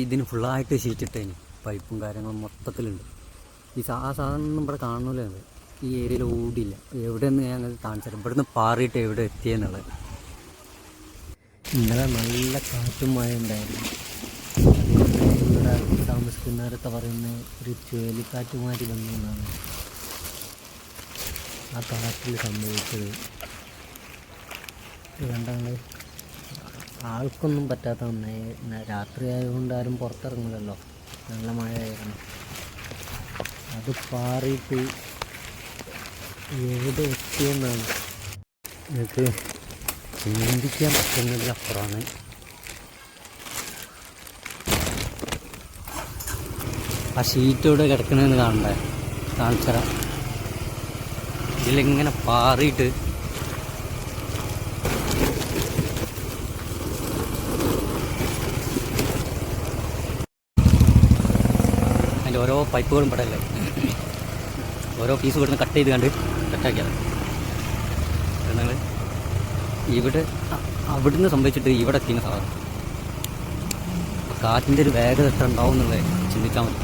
ഇതിന് ഫുള്ളായിട്ട് ഷീറ്റിട്ടേന് പൈപ്പും കാര്യങ്ങളും മൊത്തത്തിലുണ്ട്. ആ സാധനം ഇവിടെ കാണുന്നില്ല. ഈ ഏരിയയിൽ ഓടില്ല. എവിടെയെന്ന് ഞങ്ങൾ കാണിച്ചു തരാം. ഇവിടുന്ന് പാറിയിട്ട് എവിടെ എത്തിയെന്നുള്ളത്. ഇന്നലെ നല്ല കാറ്റും മഴ ഉണ്ടായിരുന്നു. ഇവിടെ താമസിക്കുന്നവരൊക്കെ പറയുന്ന ഒരു ചുഴലിക്കാറ്റുമാരി വന്നു എന്നാണ് ആ കാറ്റിൽ സംഭവിച്ചത്. കണ്ടാണ് ആൾക്കൊന്നും പറ്റാത്ത നന്നായി. രാത്രി ആയതുകൊണ്ട് ആരും പുറത്തിറങ്ങില്ലല്ലോ, നല്ല മഴ ആയിരുന്നു. അത് പാറിയിട്ട് എവിടെ എത്തിയെന്നാണ് എനിക്ക് ചിന്തിക്കാൻ പറ്റുന്നതിലപ്പുറമാണ്. ആ ഷീറ്റ് ഇവിടെ കിടക്കണമെന്ന് കാണണ്ടേ, കാണിച്ചറ. ഇതിലിങ്ങനെ പാറിയിട്ട് അതിൻ്റെ ഓരോ പൈപ്പുകളും പെടല്ലേ, ഓരോ പീസ് ഇവിടുന്ന് കട്ട് ചെയ്ത് കണ്ട് കട്ടാക്കിയത്. എന്നാൽ ഇവിടെ അവിടുന്ന് സംഭവിച്ചിട്ട് ഇവിടെ എത്തിയ സാധനം കാറ്റിൻ്റെ ഒരു വേഗത എത്ര ഉണ്ടാവും എന്നുള്ളത് ചിന്തിച്ചാൽ മതി.